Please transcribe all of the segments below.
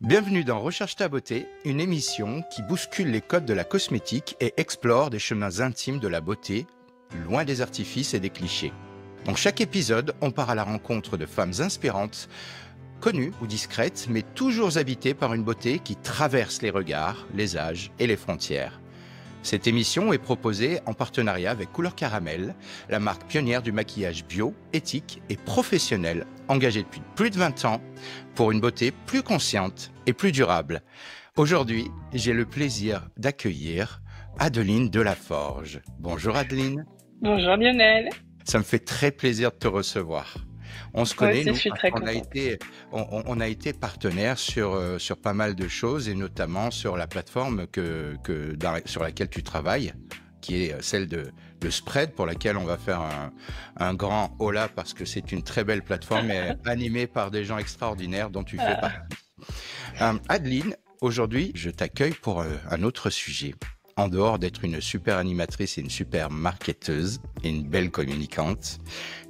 Bienvenue dans Recherche ta beauté, une émission qui bouscule les codes de la cosmétique et explore des chemins intimes de la beauté, loin des artifices et des clichés. Dans chaque épisode, on part à la rencontre de femmes inspirantes, connues ou discrètes, mais toujours habitées par une beauté qui traverse les regards, les âges et les frontières. Cette émission est proposée en partenariat avec Couleur Caramel, la marque pionnière du maquillage bio, éthique et professionnel, engagée depuis plus de 20 ans pour une beauté plus consciente et plus durable. Aujourd'hui, j'ai le plaisir d'accueillir Adeline Delaforge. Bonjour Adeline. Bonjour Lionel. Ça me fait très plaisir de te recevoir. On se connaît, nous, on a été partenaires sur pas mal de choses et notamment sur la plateforme sur laquelle tu travailles, qui est celle de Spread, pour laquelle on va faire un grand hola parce que c'est une très belle plateforme animée par des gens extraordinaires dont tu fais partie. Adeline, aujourd'hui, je t'accueille pour un autre sujet. En dehors d'être une super animatrice et une super marketeuse et une belle communicante,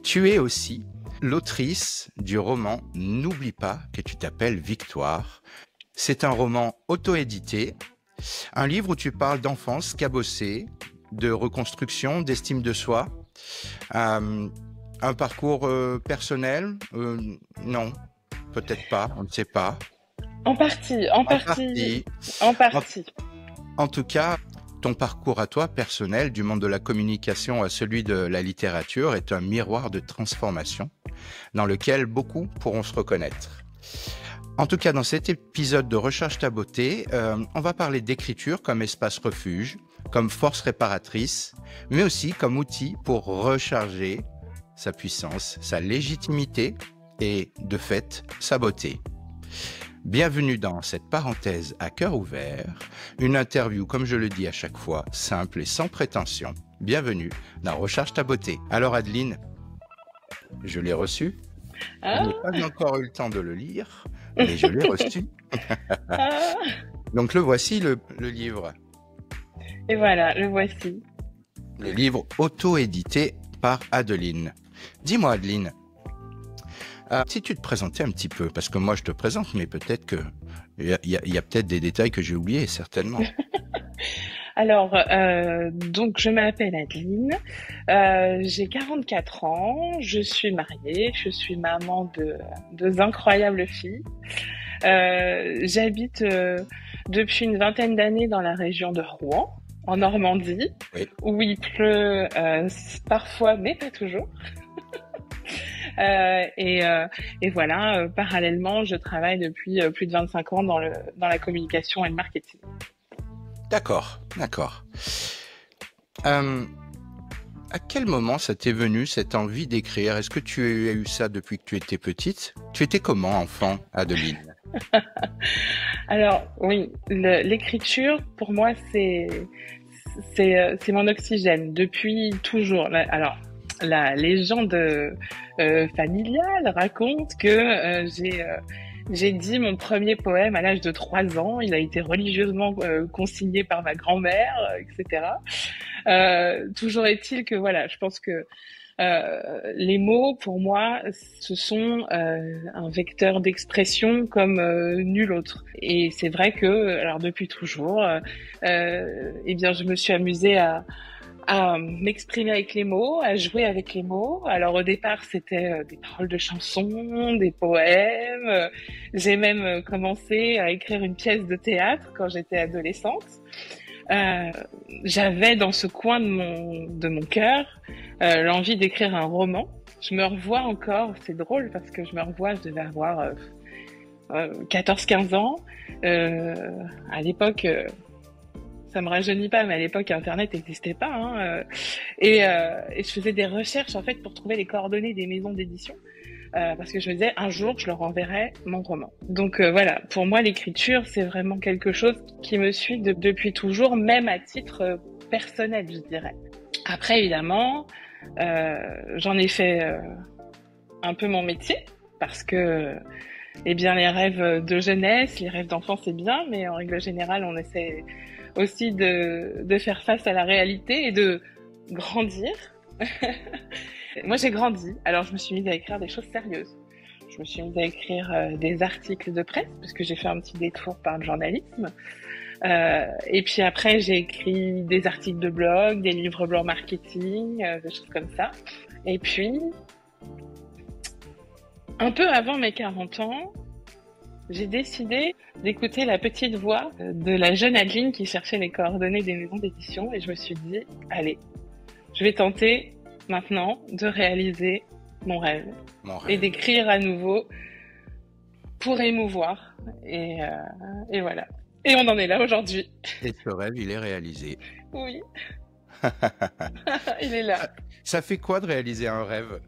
tu es aussi l'autrice du roman « N'oublie pas que tu t'appelles Victoire ». C'est un roman auto-édité, un livre où tu parles d'enfance cabossée, de reconstruction, d'estime de soi, un parcours personnel, non, peut-être pas, on ne sait pas. En partie. En tout cas, ton parcours à toi, personnel, du monde de la communication à celui de la littérature, est un miroir de transformation dans lequel beaucoup pourront se reconnaître. En tout cas, dans cet épisode de Recherche ta beauté, on va parler d'écriture comme espace refuge, comme force réparatrice, mais aussi comme outil pour recharger sa puissance, sa légitimité et, de fait, sa beauté. Bienvenue dans cette parenthèse à cœur ouvert, une interview, comme je le dis à chaque fois, simple et sans prétention. Bienvenue dans Recherche ta beauté. Alors Adeline, je l'ai reçu. Je n'ai pas encore eu le temps de le lire, mais je l'ai reçu. Donc le voici, le livre. Et voilà, le voici. Le livre auto-édité par Adeline. Dis-moi Adeline, si tu te présentais un petit peu, parce que moi je te présente, mais peut-être qu'il y a peut-être des détails que j'ai oubliés, certainement. Alors, donc je m'appelle Adeline, j'ai 44 ans, je suis mariée, je suis maman de deux incroyables filles. J'habite depuis une vingtaine d'années dans la région de Rouen, en Normandie, oui, où il pleut parfois, mais pas toujours. Et voilà, parallèlement, je travaille depuis plus de 25 ans dans la communication et le marketing. D'accord. À quel moment ça t'est venu, cette envie d'écrire? Est-ce que tu as eu ça depuis que tu étais petite? Tu étais comment, enfant, Adeline? Alors, oui, l'écriture, pour moi, c'est mon oxygène, depuis toujours. Alors, la légende familiale raconte que j'ai dit mon premier poème à l'âge de 3 ans. Il a été religieusement consigné par ma grand-mère, etc. Toujours est-il que voilà, je pense que les mots, pour moi, ce sont un vecteur d'expression comme nul autre. Et c'est vrai que, alors depuis toujours, eh bien, je me suis amusée à m'exprimer avec les mots, à jouer avec les mots. Alors au départ, c'était des paroles de chansons, des poèmes. J'ai même commencé à écrire une pièce de théâtre quand j'étais adolescente. J'avais dans ce coin de mon cœur l'envie d'écrire un roman. Je me revois encore, c'est drôle parce que je me revois, je devais avoir 14-15 ans. À l'époque... ça me rajeunit pas, mais à l'époque, Internet n'existait pas. Et je faisais des recherches, en fait, pour trouver les coordonnées des maisons d'édition. Parce que je me disais, un jour, je leur enverrai mon roman. Donc voilà, pour moi, l'écriture, c'est vraiment quelque chose qui me suit depuis toujours, même à titre personnel, je dirais. Après, évidemment, j'en ai fait un peu mon métier, parce que... eh bien, les rêves de jeunesse, les rêves d'enfant, c'est bien, mais en règle générale, on essaie aussi de faire face à la réalité et de grandir. Moi, j'ai grandi, alors je me suis mise à écrire des choses sérieuses. Je me suis mise à écrire des articles de presse, parce que j'ai fait un petit détour par le journalisme. Et puis après, j'ai écrit des articles de blog, des livres blancs marketing, des choses comme ça. Et puis, un peu avant mes 40 ans, j'ai décidé d'écouter la petite voix de la jeune Adeline qui cherchait les coordonnées des maisons d'édition. Et je me suis dit, allez, je vais tenter maintenant de réaliser mon rêve. Et d'écrire à nouveau pour émouvoir. Et voilà. Et on en est là aujourd'hui. Et ce rêve, il est réalisé. Oui. Il est là. Ça fait quoi de réaliser un rêve?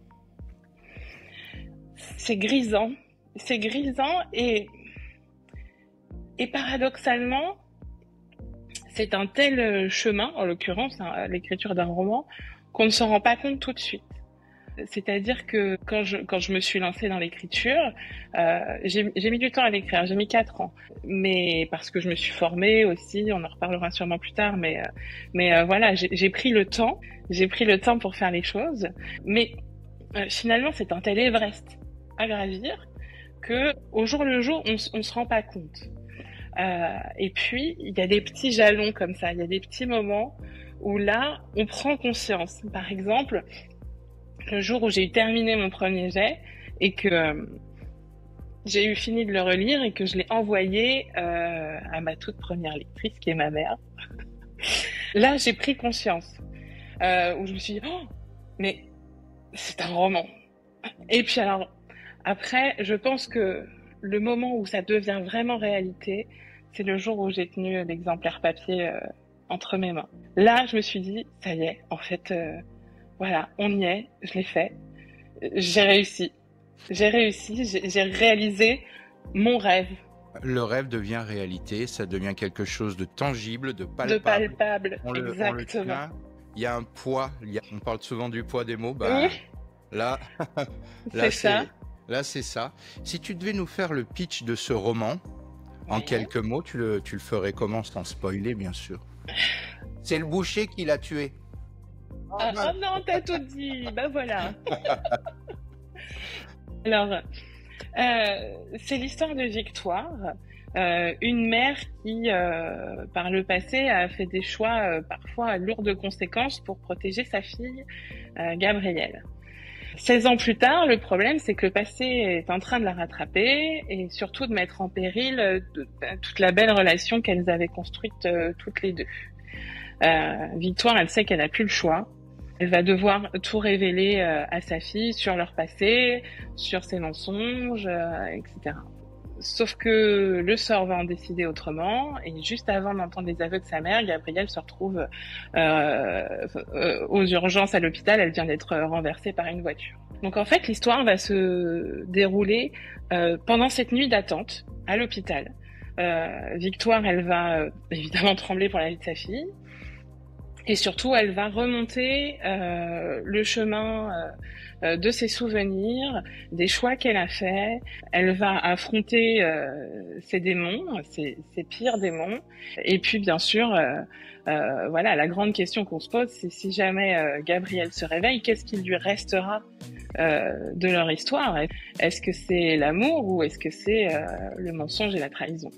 C'est grisant. C'est grisant et paradoxalement, c'est un tel chemin, en l'occurrence, l'écriture d'un roman, qu'on ne s'en rend pas compte tout de suite. C'est-à-dire que quand je me suis lancée dans l'écriture, j'ai mis du temps à l'écrire, j'ai mis 4 ans. Mais parce que je me suis formée aussi, on en reparlera sûrement plus tard, mais voilà, j'ai pris le temps pour faire les choses. Mais finalement, c'est un tel Everest à gravir que au jour le jour, on se rend pas compte. Et puis, il y a des petits jalons comme ça, il y a des petits moments où là, on prend conscience. Par exemple, le jour où j'ai terminé mon premier jet et que j'ai eu fini de le relire et que je l'ai envoyé à ma toute première lectrice, qui est ma mère. Là, j'ai pris conscience, où je me suis dit, oh, mais c'est un roman. Et puis alors, après, je pense que le moment où ça devient vraiment réalité, c'est le jour où j'ai tenu l'exemplaire papier entre mes mains. Là, je me suis dit, ça y est, en fait, voilà, on y est, je l'ai fait, j'ai réussi, j'ai réalisé mon rêve. Le rêve devient réalité, ça devient quelque chose de tangible, de palpable. De palpable, exactement. Il y a un poids, on parle souvent du poids des mots, oui. Là, c'est ça. Là, c'est ça. Si tu devais nous faire le pitch de ce roman, en quelques mots, tu le ferais comment, sans spoiler, bien sûr? C'est le boucher qui l'a tué. Oh non, t'as tout dit. Ben voilà. Alors, c'est l'histoire de Victoire, une mère qui, par le passé, a fait des choix parfois à lourdes conséquences pour protéger sa fille, Gabrielle. 16 ans plus tard, le problème, c'est que le passé est en train de la rattraper et surtout de mettre en péril toute la belle relation qu'elles avaient construite toutes les deux. Victoire, elle sait qu'elle n'a plus le choix. Elle va devoir tout révéler à sa fille sur leur passé, sur ses mensonges, etc. Sauf que le sort va en décider autrement, et juste avant d'entendre les aveux de sa mère, Gabrielle se retrouve aux urgences à l'hôpital. Elle vient d'être renversée par une voiture. Donc en fait, l'histoire va se dérouler pendant cette nuit d'attente à l'hôpital. Victoire, elle va évidemment trembler pour la vie de sa fille. Et surtout, elle va remonter le chemin de ses souvenirs, des choix qu'elle a faits. Elle va affronter ses démons, ses pires démons. Et puis, bien sûr, voilà, la grande question qu'on se pose, c'est si jamais Gabrielle se réveille, qu'est-ce qui lui restera de leur histoire? Est-ce que c'est l'amour ou est-ce que c'est le mensonge et la trahison?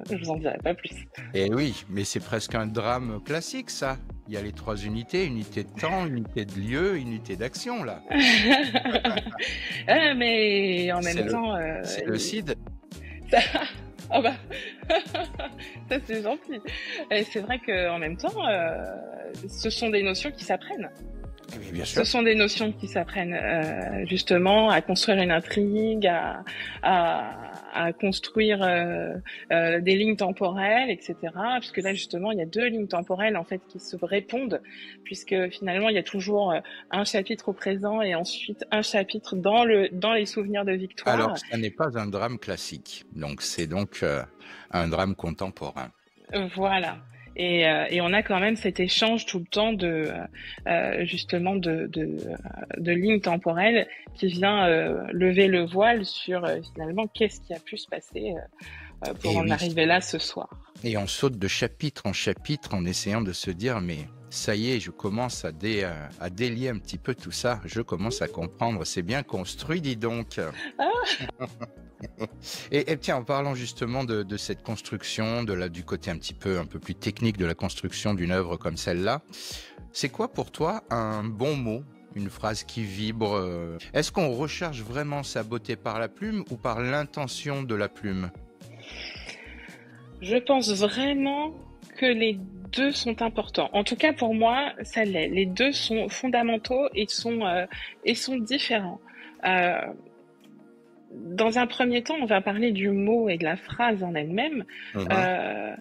Je vous en dirai pas plus. Eh oui, mais c'est presque un drame classique, ça. Il y a les 3 unités, unité de temps, unité de lieu, unité d'action, là. Mais en même temps... c'est le CID. Ça... Oh bah, ça c'est gentil. Et c'est vrai qu'en même temps, ce sont des notions qui s'apprennent. Oui, bien sûr. Ce sont des notions qui s'apprennent justement à construire une intrigue, à construire des lignes temporelles, etc. Puisque là justement il y a 2 lignes temporelles en fait qui se répondent, puisque finalement il y a toujours un chapitre au présent et ensuite un chapitre dans les souvenirs de Victoire. Alors ça n'est pas un drame classique, donc c'est donc un drame contemporain. Voilà. Et on a quand même cet échange tout le temps de justement de lignes temporelles qui vient lever le voile sur finalement qu'est-ce qui a pu se passer pour en arriver là ce soir. Et on saute de chapitre en chapitre en essayant de se dire mais Ça y est, je commence à délier un petit peu tout ça. Je commence à comprendre. C'est bien construit, dis donc. Et tiens, en parlant justement de cette construction, du côté un peu plus technique de la construction d'une œuvre comme celle-là, c'est quoi pour toi un bon mot, une phrase qui vibre? Est-ce qu'on recherche vraiment sa beauté par la plume ou par l'intention de la plume? Je pense vraiment que les deux sont importants. En tout cas, pour moi, ça l'est. Les deux sont fondamentaux et sont différents. Euh, Dans un premier temps, on va parler du mot et de la phrase en elle-même. Mhm. Euh,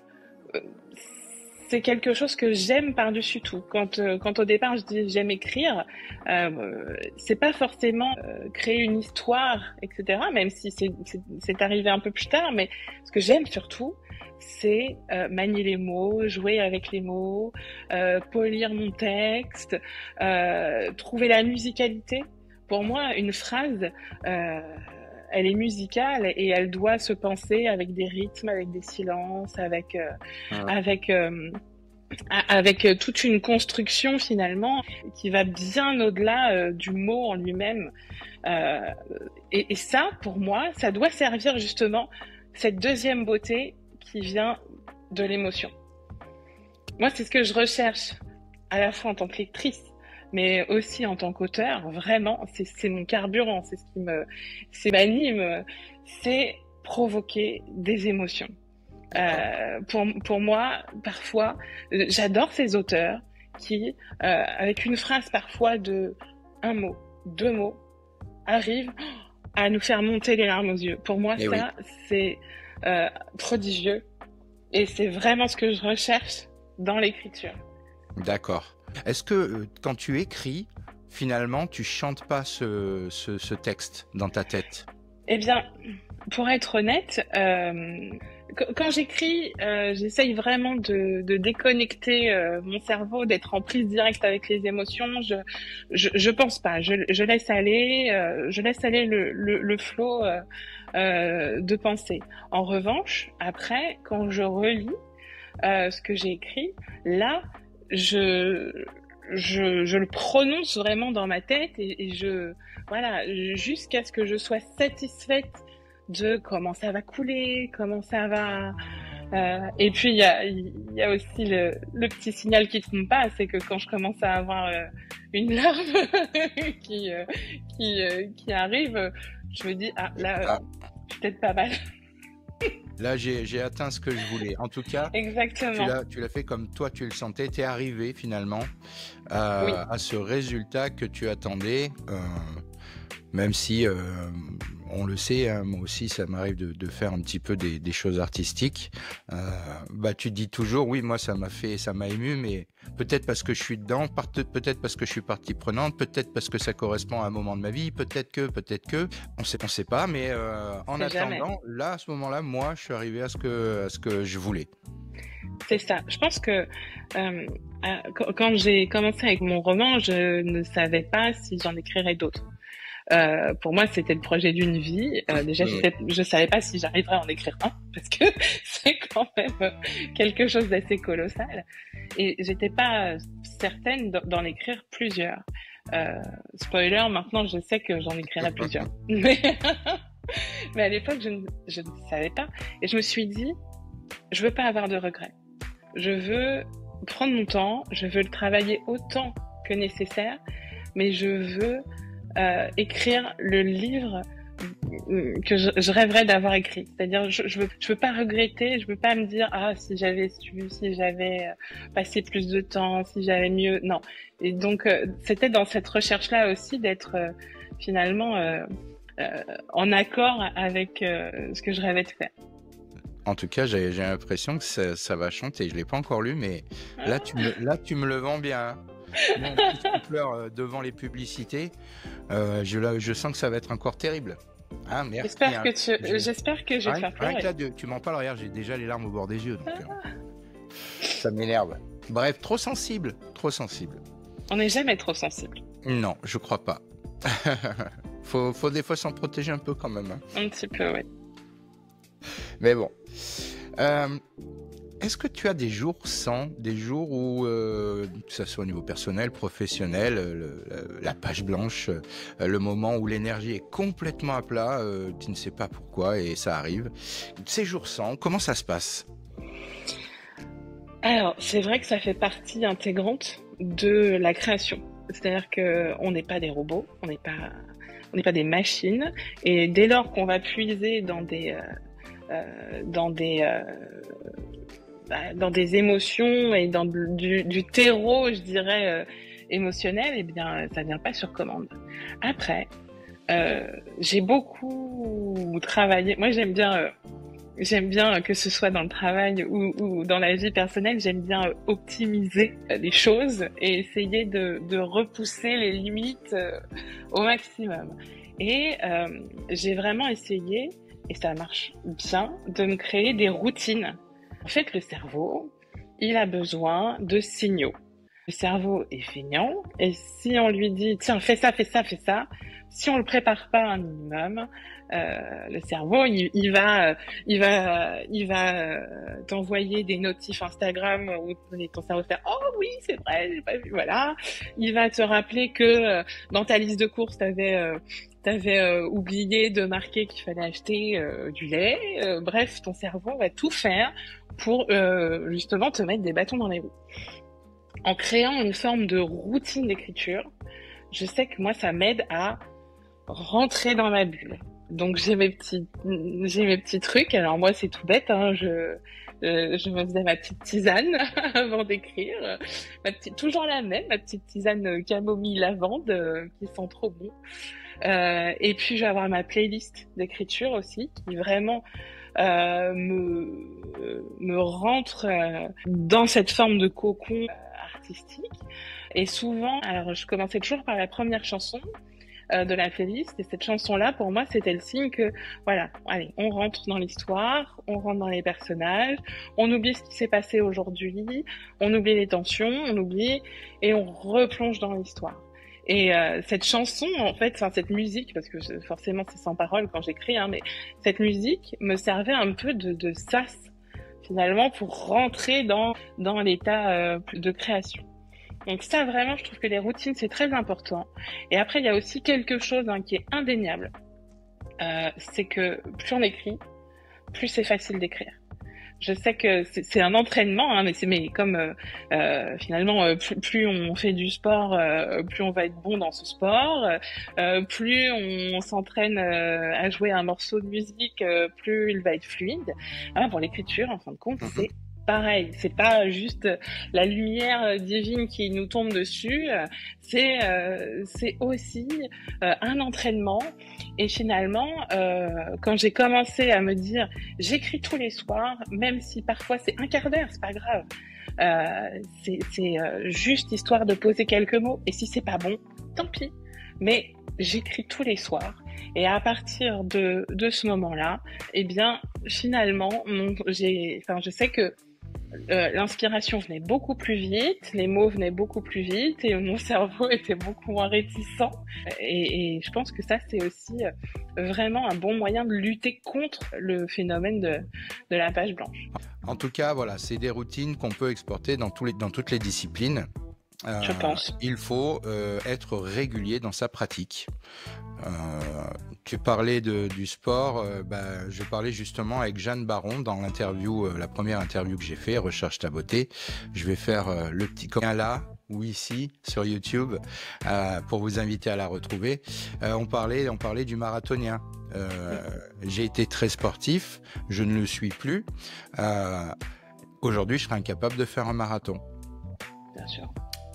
c'est quelque chose que j'aime par-dessus tout. Quand au départ je dis j'aime écrire, c'est pas forcément créer une histoire, etc. Même si c'est arrivé un peu plus tard, mais ce que j'aime surtout, c'est manier les mots, jouer avec les mots, polir mon texte, trouver la musicalité. Pour moi, une phrase, elle est musicale et elle doit se penser avec des rythmes, avec des silences, avec avec toute une construction finalement qui va bien au-delà du mot en lui-même. Euh, et ça, pour moi, ça doit servir justement cette deuxième beauté qui vient de l'émotion. Moi, c'est ce que je recherche à la fois en tant que lectrice, mais aussi en tant qu'auteur. Vraiment, c'est mon carburant, c'est m'anime, c'est provoquer des émotions. Pour moi, parfois, j'adore ces auteurs qui, avec une phrase parfois de un mot, deux mots, arrivent à nous faire monter les larmes aux yeux. Pour moi, Eh oui, c'est prodigieux et c'est vraiment ce que je recherche dans l'écriture. d'accord. Est-ce que quand tu écris, finalement, tu chantes pas ce texte dans ta tête? Eh bien, pour être honnête, quand j'écris, j'essaye vraiment de déconnecter mon cerveau, d'être en prise directe avec les émotions. Je pense pas. Je laisse aller, le flot de pensée. En revanche, après, quand je relis ce que j'ai écrit, là, je je le prononce vraiment dans ma tête et voilà, jusqu'à ce que je sois satisfaite de comment ça va couler, comment ça va. Et puis il y a aussi le petit signal qui trompe pas, c'est que quand je commence à avoir une larme qui qui arrive, je me dis ah là Ah, peut-être pas mal. là, j'ai atteint ce que je voulais. En tout cas, Exactement. tu l'as fait comme toi tu le sentais. Tu es arrivé finalement Oui, à ce résultat que tu attendais. Même si, on le sait, hein, moi aussi, ça m'arrive de faire un petit peu des choses artistiques. Euh, Bah, tu te dis toujours, oui, moi, ça m'a ému, mais peut-être parce que je suis dedans, peut-être parce que je suis partie prenante, peut-être parce que ça correspond à un moment de ma vie, peut-être que, on sait pas, mais en c'est jamais. attendant, là, à ce moment-là, moi, je suis arrivé à ce que je voulais. C'est ça. Je pense que quand j'ai commencé avec mon roman, je ne savais pas si j'en écrirais d'autres. Pour moi, c'était le projet d'une vie. Déjà, Mm. je savais pas si j'arriverais à en écrire un, parce que c'est quand même quelque chose d'assez colossal. Et j'étais pas certaine d'en écrire plusieurs. Spoiler, maintenant, je sais que j'en écrirai plusieurs. Mais à l'époque, je ne savais pas. Et je me suis dit, je veux pas avoir de regrets. Je veux prendre mon temps, je veux le travailler autant que nécessaire, mais je veux écrire le livre que je rêverais d'avoir écrit. C'est-à-dire, je veux pas regretter, je veux pas me dire ah si j'avais su, si j'avais passé plus de temps, si j'avais mieux. Non. Et donc c'était dans cette recherche-là aussi d'être finalement en accord avec ce que je rêvais de faire. En tout cas, j'ai l'impression que ça va chanter. Je l'ai pas encore lu, mais là, tu me le vends bien, hein. Moi, en plus, qui pleure devant les publicités, je sens que ça va être encore terrible. Ah, merci, hein. J'espère que je vais te faire Rien que pleurer. là, tu m'en parles, regarde, j'ai déjà les larmes au bord des yeux, donc ça m'énerve. Bref, trop sensible, trop sensible. On n'est jamais trop sensible. Non, je crois pas. Faut des fois s'en protéger un peu quand même, hein. Un petit peu, oui. Mais bon. Euh, Est-ce que tu as des jours sans, des jours où, que ça soit au niveau personnel, professionnel, la page blanche, le moment où l'énergie est complètement à plat, tu ne sais pas pourquoi et ça arrive. Ces jours sans, comment ça se passe? Alors, c'est vrai que ça fait partie intégrante de la création. C'est-à-dire qu'on n'est pas des robots, on n'est pas des machines, et dès lors qu'on va puiser dans des, dans des émotions et dans du terreau, je dirais, émotionnel, eh bien, ça vient pas sur commande. Après, j'ai beaucoup travaillé. Moi, j'aime bien que ce soit dans le travail ou dans la vie personnelle, j'aime bien optimiser les choses et essayer de repousser les limites au maximum. Et j'ai vraiment essayé, et ça marche bien, de me créer des routines. En fait, le cerveau, il a besoin de signaux. Le cerveau est feignant, et si on lui dit, tiens, fais ça, fais ça, fais ça, si on le prépare pas un minimum, le cerveau, il va t'envoyer des notifs Instagram où ton cerveau va faire, oh oui, c'est vrai, j'ai pas vu, voilà. Il va te rappeler que dans ta liste de courses, t'avais oublié de marquer qu'il fallait acheter du lait. Bref, ton cerveau va tout faire pour justement te mettre des bâtons dans les roues. En créant une forme de routine d'écriture, je sais que moi, ça m'aide à rentrer dans ma bulle. Donc j'ai mes petits trucs. Alors moi, c'est tout bête, hein. Je me faisais ma petite tisane avant d'écrire. Toujours la même, ma petite tisane camomille lavande qui sent trop bon. Et puis je vais avoir ma playlist d'écriture aussi, qui vraiment me rentre dans cette forme de cocon artistique. Et souvent, alors je commençais toujours par la première chanson de la playlist, et cette chanson-là, pour moi, c'était le signe que, voilà, allez, on rentre dans l'histoire, on rentre dans les personnages, on oublie ce qui s'est passé aujourd'hui, on oublie les tensions, on oublie, et on replonge dans l'histoire. Et cette chanson, en fait, enfin cette musique, parce que forcément c'est sans parole quand j'écris, hein, mais cette musique me servait un peu de sas, finalement, pour rentrer dans l'état de création. Donc ça, vraiment, je trouve que les routines, c'est très important. Et après, il y a aussi quelque chose qui est indéniable. C'est que plus on écrit, plus c'est facile d'écrire. Je sais que c'est un entraînement, hein, mais comme finalement, plus on fait du sport, plus on va être bon dans ce sport. Plus on s'entraîne à jouer un morceau de musique, plus il va être fluide. Ah, pour l'écriture, en fin de compte, c'est pareil, c'est pas juste la lumière divine qui nous tombe dessus, c'est aussi un entraînement. Et finalement, quand j'ai commencé à me dire, j'écris tous les soirs, même si parfois c'est un quart d'heure, c'est pas grave. C'est juste histoire de poser quelques mots. Et si c'est pas bon, tant pis. Mais j'écris tous les soirs. Et à partir de ce moment-là, eh bien, finalement, je sais que l'inspiration venait beaucoup plus vite, les mots venaient beaucoup plus vite et mon cerveau était beaucoup moins réticent. Et je pense que ça, c'est aussi vraiment un bon moyen de lutter contre le phénomène de la page blanche. En tout cas, voilà, c'est des routines qu'on peut exporter dans toutes les disciplines. Je pense. Il faut être régulier dans sa pratique. Tu parlais du sport, je parlais justement avec Jeanne Baron dans l'interview, la première interview que j'ai fait, Recherche ta beauté. Je vais faire le petit lien là ou ici sur YouTube pour vous inviter à la retrouver. On parlait du marathonien. J'ai été très sportif, je ne le suis plus. Aujourd'hui, je serais incapable de faire un marathon. Bien sûr.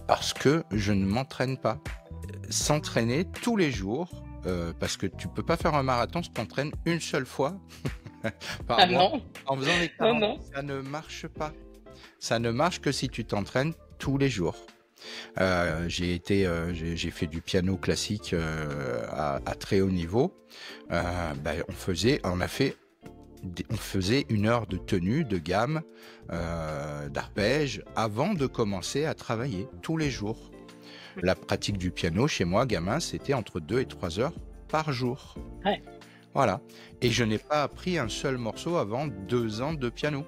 Parce que je ne m'entraîne pas. S'entraîner tous les jours, parce que tu peux pas faire un marathon si tu t'entraînes une seule fois par mois. Non. En faisant les 40, ça ne marche pas. Ça ne marche que si tu t'entraînes tous les jours. J'ai fait du piano classique à très haut niveau. On faisait 1 heure de tenue, de gamme, d'arpège, avant de commencer à travailler tous les jours. La pratique du piano, chez moi, gamin, c'était entre 2 et 3 heures par jour. Ouais. Voilà. Et je n'ai pas appris un seul morceau avant 2 ans de piano.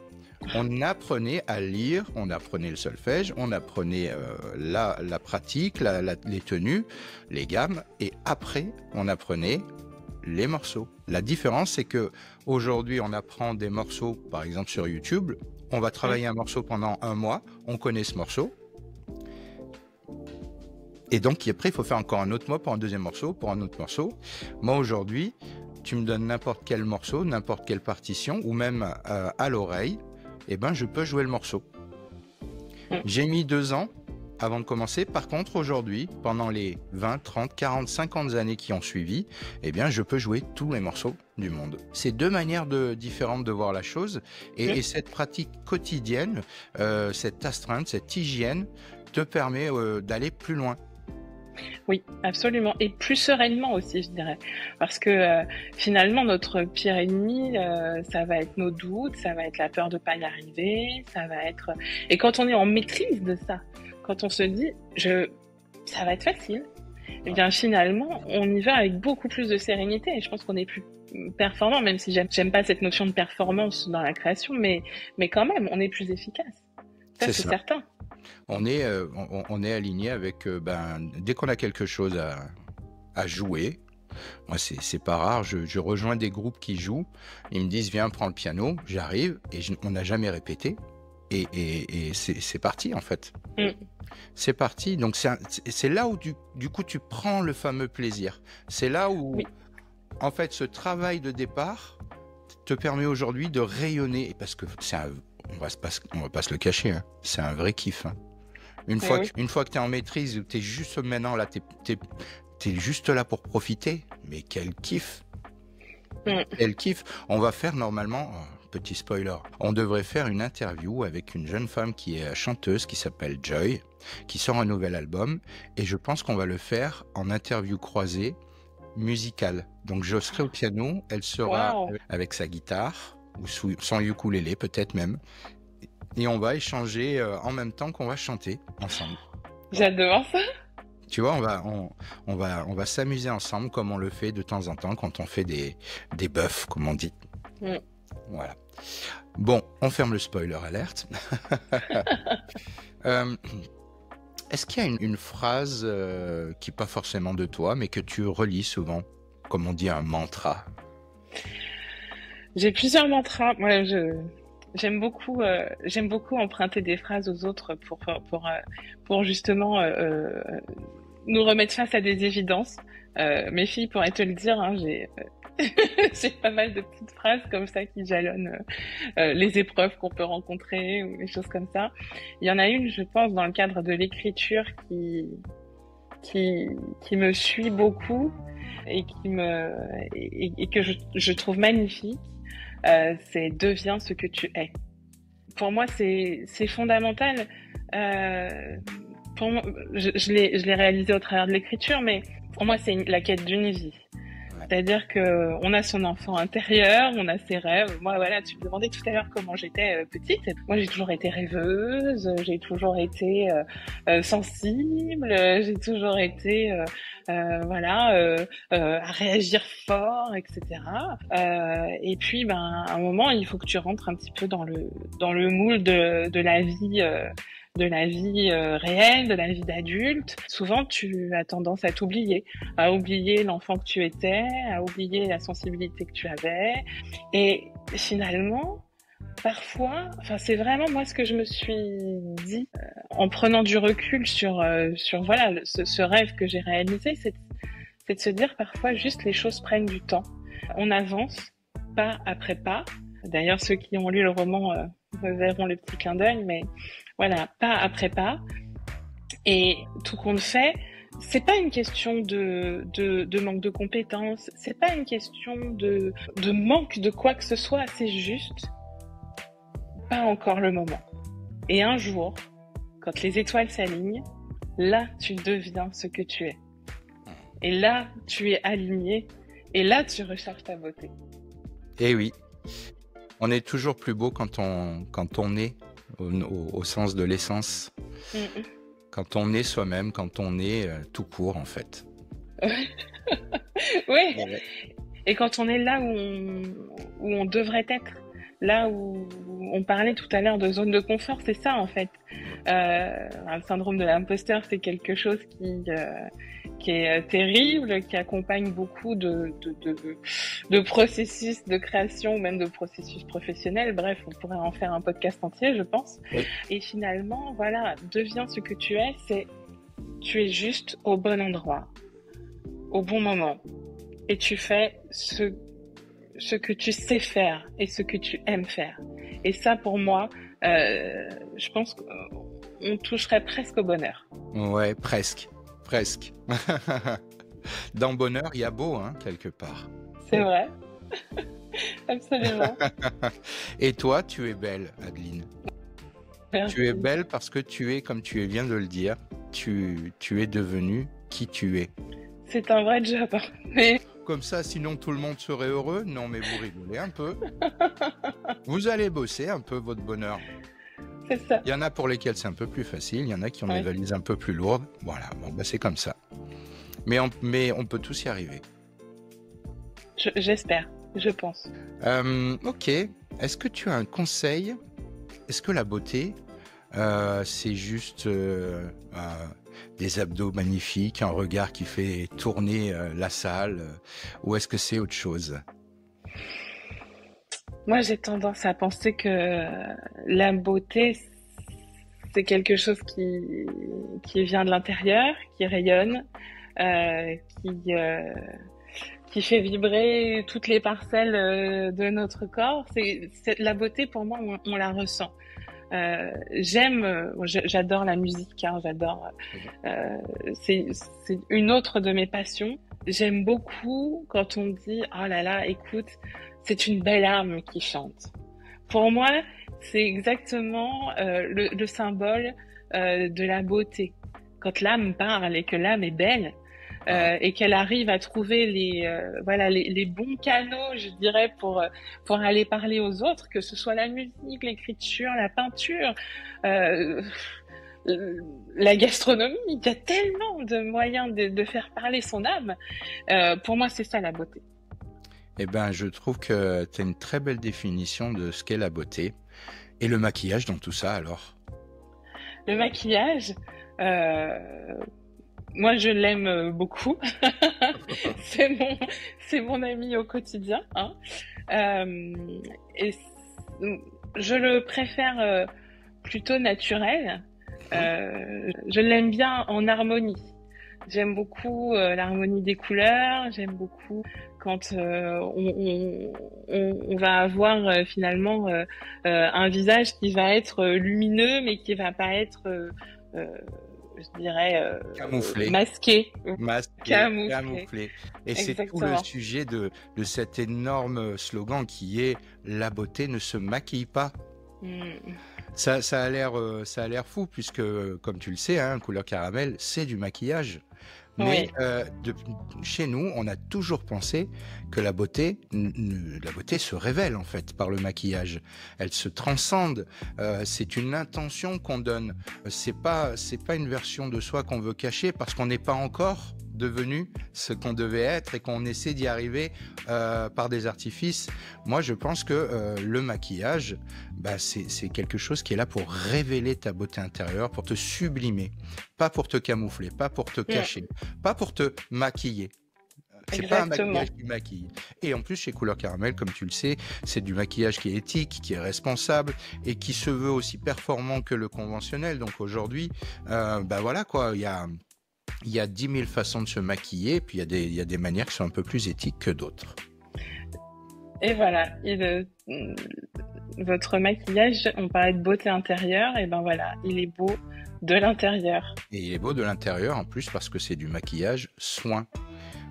On apprenait à lire, on apprenait le solfège, on apprenait la pratique, les tenues, les gammes, et après, on apprenait les morceaux. La différence, c'est que aujourd'hui, on apprend des morceaux, par exemple sur YouTube. On va travailler un morceau pendant 1 mois, on connaît ce morceau. Et donc, après, il faut faire encore un autre mois pour un deuxième morceau, pour un autre morceau. Moi, aujourd'hui, tu me donnes n'importe quel morceau, n'importe quelle partition, ou même à l'oreille, eh ben, je peux jouer le morceau. J'ai mis 2 ans avant de commencer. Par contre, aujourd'hui, pendant les 20, 30, 40, 50 années qui ont suivi, eh bien, je peux jouer tous les morceaux du monde. C'est 2 manières différentes de voir la chose. Et cette pratique quotidienne, cette astreinte, cette hygiène, te permet d'aller plus loin. Oui, absolument. Et plus sereinement aussi, je dirais. Parce que finalement, notre pire ennemi, ça va être nos doutes, ça va être la peur de pas y arriver, ça va être... Et quand on est en maîtrise de ça, quand on se dit, ça va être facile, eh bien finalement, on y va avec beaucoup plus de sérénité. Et je pense qu'on est plus performant, même si j'aime pas cette notion de performance dans la création, mais quand même, on est plus efficace. Ça, c'est certain. On est aligné avec, dès qu'on a quelque chose à jouer, moi c'est pas rare, je rejoins des groupes qui jouent, ils me disent viens prends le piano, j'arrive et on n'a jamais répété et c'est parti en fait. C'est parti, donc c'est là où du coup tu prends le fameux plaisir, c'est là où en fait ce travail de départ te permet aujourd'hui de rayonner, parce que on va pas se le cacher, hein. C'est un vrai kiff. Hein. Une fois que tu es en maîtrise, tu es juste maintenant là, tu es juste là pour profiter. Mais quel kiff! Quel kiff! On va faire normalement, petit spoiler, on devrait faire une interview avec une jeune femme qui est chanteuse, qui s'appelle Joy, qui sort un nouvel album. Et je pense qu'on va le faire en interview croisée musicale. Donc je serai au piano, elle sera avec sa guitare, ou son ukulélé peut-être même, et on va échanger en même temps qu'on va chanter ensemble. J'adore ça. Tu vois, on va s'amuser ensemble comme on le fait de temps en temps quand on fait des buffs, comme on dit. Voilà. Bon, on ferme le spoiler alerte. Est-ce qu'il y a une phrase qui n'est pas forcément de toi, mais que tu relis souvent, comme on dit un mantra? J'ai plusieurs mantras. Moi, j'aime beaucoup emprunter des phrases aux autres pour justement nous remettre face à des évidences. Mes filles pourraient te le dire, hein, j'ai pas mal de petites phrases comme ça qui jalonnent les épreuves qu'on peut rencontrer ou des choses comme ça. Il y en a une, je pense, dans le cadre de l'écriture qui me suit beaucoup et que je trouve magnifique. C'est deviens ce que tu es. Pour moi, c'est fondamental. Pour moi, je l'ai réalisé au travers de l'écriture, mais pour moi, c'est la quête d'une vie. C'est-à-dire que on a son enfant intérieur, on a ses rêves. Moi, voilà, tu me demandais tout à l'heure comment j'étais petite. Moi, j'ai toujours été rêveuse, j'ai toujours été sensible, j'ai toujours été à réagir fort, etc. Et puis, à un moment, il faut que tu rentres un petit peu dans le moule de la vie. De la vie réelle, de la vie d'adulte. Souvent, tu as tendance à oublier l'enfant que tu étais, à oublier la sensibilité que tu avais. Et finalement, parfois, c'est vraiment moi ce que je me suis dit en prenant du recul sur voilà ce rêve que j'ai réalisé, c'est de se dire parfois juste les choses prennent du temps. On avance pas après pas. D'ailleurs, ceux qui ont lu le roman verront le petit clin d'œil, mais voilà, pas après pas. Et tout compte fait, c'est pas une question de manque de compétences, c'est pas une question de manque de quoi que ce soit, c'est juste pas encore le moment. Et un jour, quand les étoiles s'alignent, là, tu deviens ce que tu es. Et là, tu es aligné, et là, tu recherches ta beauté. Eh oui. On est toujours plus beau quand on est au sens de l'essence. Quand on est soi-même, quand on est tout court en fait. Oui. Et quand on est là où on devrait être, là où on parlait tout à l'heure de zone de confort, c'est ça en fait. Le syndrome de l'imposteur, c'est quelque chose qui est terrible, qui accompagne beaucoup de processus de création, même de processus professionnels. Bref, on pourrait en faire un podcast entier, je pense. Oui. Et finalement, voilà, deviens ce que tu es, tu es juste au bon endroit, au bon moment. Et tu fais ce que tu sais faire et ce que tu aimes faire. Et ça, pour moi, je pense qu'on toucherait presque au bonheur. Ouais, presque. Dans bonheur, il y a beau, hein, quelque part. C'est vrai. Absolument. Et toi, tu es belle, Adeline. Merci. Tu es belle parce que tu es, comme tu viens de le dire, tu es devenue qui tu es. C'est un vrai job, hein. Mais... Comme ça, sinon tout le monde serait heureux. Non, mais vous rigolez un peu. Vous allez bosser un peu votre bonheur. C'est ça. Il y en a pour lesquels c'est un peu plus facile, il y en a qui ont des valises un peu plus lourdes. Voilà, bon, bah c'est comme ça. Mais on peut tous y arriver. J'espère, je pense. Ok, est-ce que tu as un conseil? Est-ce que la beauté, c'est juste des abdos magnifiques, un regard qui fait tourner la salle, ou est-ce que c'est autre chose? Moi, j'ai tendance à penser que la beauté, c'est quelque chose qui vient de l'intérieur, qui rayonne, qui fait vibrer toutes les parcelles de notre corps. La beauté, pour moi, on la ressent. J'adore la musique, hein, c'est une autre de mes passions. J'aime beaucoup quand on dit oh là là, écoute, c'est une belle âme qui chante. Pour moi, c'est exactement le symbole de la beauté. Quand l'âme parle et que l'âme est belle, et qu'elle arrive à trouver les bons canaux, je dirais, pour aller parler aux autres, que ce soit la musique, l'écriture, la peinture, la gastronomie. Il y a tellement de moyens de faire parler son âme. Pour moi, c'est ça la beauté. Eh ben, je trouve que tu as une très belle définition de ce qu'est la beauté. Et le maquillage dans tout ça, alors? Le maquillage, moi, je l'aime beaucoup. C'est mon ami au quotidien, hein. Et je le préfère plutôt naturel. Je l'aime bien en harmonie. J'aime beaucoup l'harmonie des couleurs. J'aime beaucoup quand on va avoir finalement un visage qui va être lumineux, mais qui va pas être je dirais camouflé. Masqué. Camouflé. Et Exactement. C'est tout le sujet de cet énorme slogan qui est « La beauté ne se maquille pas ». Ça a l'air fou puisque, comme tu le sais, hein, couleur caramel, c'est du maquillage. Mais chez nous, on a toujours pensé que la beauté se révèle en fait par le maquillage. Elle se transcende. C'est une intention qu'on donne. C'est pas une version de soi qu'on veut cacher parce qu'on n'est pas encore devenu ce qu'on devait être et qu'on essaie d'y arriver par des artifices. Moi, je pense que le maquillage, c'est quelque chose qui est là pour révéler ta beauté intérieure, pour te sublimer, pas pour te camoufler, pas pour te cacher, pas pour te maquiller. C'est pas un maquillage qui maquille. Et en plus, chez Couleur Caramel, comme tu le sais, c'est du maquillage qui est éthique, qui est responsable et qui se veut aussi performant que le conventionnel. Donc aujourd'hui, voilà quoi, il y a 10 000 façons de se maquiller, puis il y a des manières qui sont un peu plus éthiques que d'autres. Et voilà, votre maquillage, on parlait de beauté intérieure, et ben voilà, il est beau de l'intérieur. Et il est beau de l'intérieur en plus parce que c'est du maquillage soin.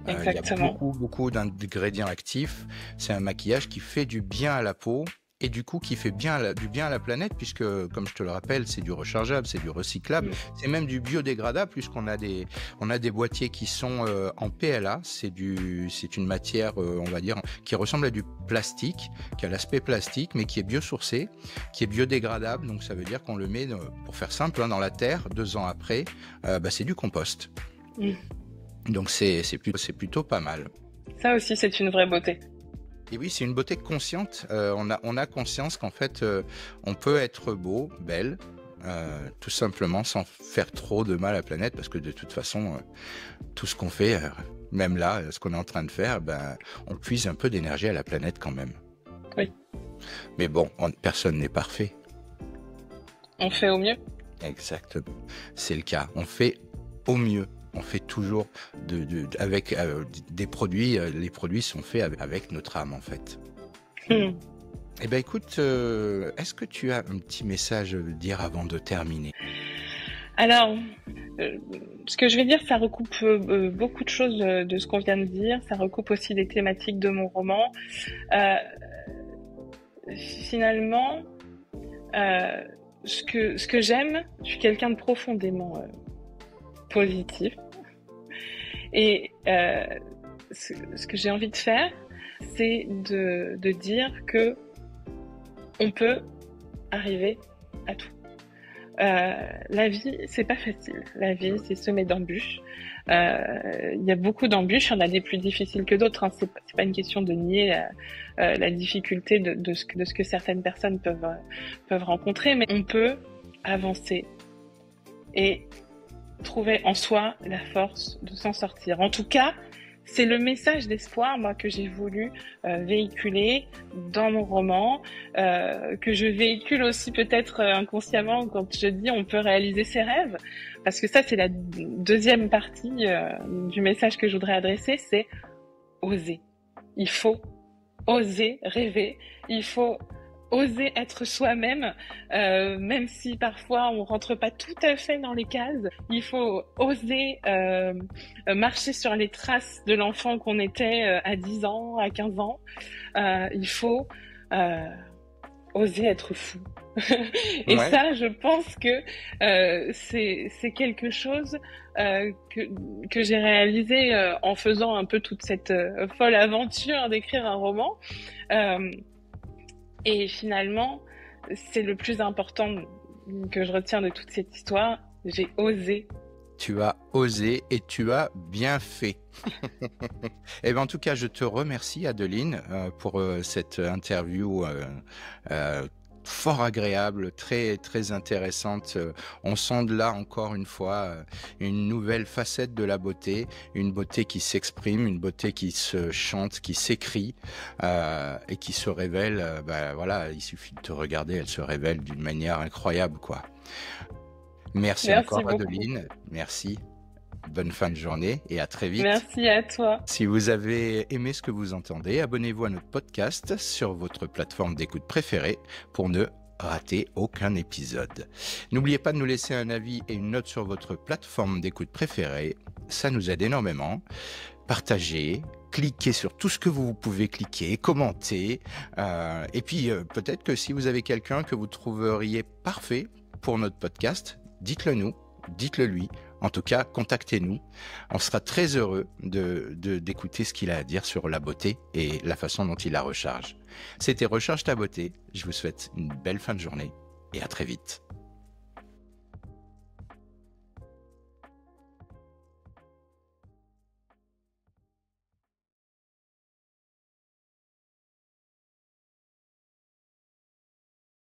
Exactement. Il y a beaucoup d'ingrédients actifs. C'est un maquillage qui fait du bien à la peau et du coup qui fait du bien à la planète puisque, comme je te le rappelle, c'est du rechargeable, c'est du recyclable, c'est même du biodégradable puisqu'on a des boîtiers qui sont en PLA. C'est une matière, on va dire, qui ressemble à du plastique, qui a l'aspect plastique mais qui est biosourcé, qui est biodégradable. Donc ça veut dire qu'on le met, pour faire simple, dans la terre. 2 ans après, c'est du compost. Donc c'est plutôt pas mal. Ça aussi, c'est une vraie beauté. Et oui, c'est une beauté consciente. On a conscience qu'en fait, on peut être beau, belle, tout simplement sans faire trop de mal à la planète, parce que de toute façon, tout ce qu'on fait, même là, ce qu'on est en train de faire, on puise un peu d'énergie à la planète quand même. Oui. Mais bon, personne n'est parfait. On fait au mieux. Exactement, c'est le cas. On fait au mieux. On fait toujours avec des produits. Les produits sont faits avec notre âme, en fait. Eh bien, écoute, est-ce que tu as un petit message à dire avant de terminer? Alors, ce que je vais dire, ça recoupe beaucoup de choses de ce qu'on vient de dire. Ça recoupe aussi des thématiques de mon roman. Finalement, ce que j'aime, je suis quelqu'un de profondément positif. Et ce que j'ai envie de faire, c'est de dire que on peut arriver à tout. La vie, c'est pas facile. La vie, c'est semé d'embûches. Il y a beaucoup d'embûches. Il y en a des plus difficiles que d'autres. Hein. C'est pas une question de nier la difficulté de ce que certaines personnes peuvent rencontrer, mais on peut avancer et trouver en soi la force de s'en sortir. En tout cas, c'est le message d'espoir, moi, que j'ai voulu véhiculer dans mon roman, que je véhicule aussi peut-être inconsciemment quand je dis on peut réaliser ses rêves, parce que ça, c'est la deuxième partie du message que je voudrais adresser, c'est oser. Il faut oser rêver, il faut oser être soi-même, même si parfois on rentre pas tout à fait dans les cases. Il faut oser marcher sur les traces de l'enfant qu'on était à 10 ans, à 15 ans. Il faut oser être fou. Et ouais. Ça, je pense que c'est quelque chose que j'ai réalisé en faisant un peu toute cette folle aventure d'écrire un roman. Et finalement, c'est le plus important que je retiens de toute cette histoire. J'ai osé. Tu as osé et tu as bien fait. Et en tout cas, je te remercie, Adeline, pour cette interview fort agréable, très très intéressante. On sonde là encore une fois une nouvelle facette de la beauté, une beauté qui s'exprime, une beauté qui se chante, qui s'écrit et qui se révèle. Voilà, il suffit de te regarder, elle se révèle d'une manière incroyable, quoi. Merci encore, beaucoup. Adeline. Merci. Bonne fin de journée et à très vite. Merci à toi. Si vous avez aimé ce que vous entendez, abonnez-vous à notre podcast sur votre plateforme d'écoute préférée pour ne rater aucun épisode. N'oubliez pas de nous laisser un avis et une note sur votre plateforme d'écoute préférée. Ça nous aide énormément. Partagez, cliquez sur tout ce que vous pouvez cliquer, commentez. Et puis peut-être que si vous avez quelqu'un que vous trouveriez parfait pour notre podcast, dites-le nous, dites-le lui. En tout cas, contactez-nous. On sera très heureux d'écouter ce qu'il a à dire sur la beauté et la façon dont il la recharge. C'était Recharge ta beauté. Je vous souhaite une belle fin de journée et à très vite.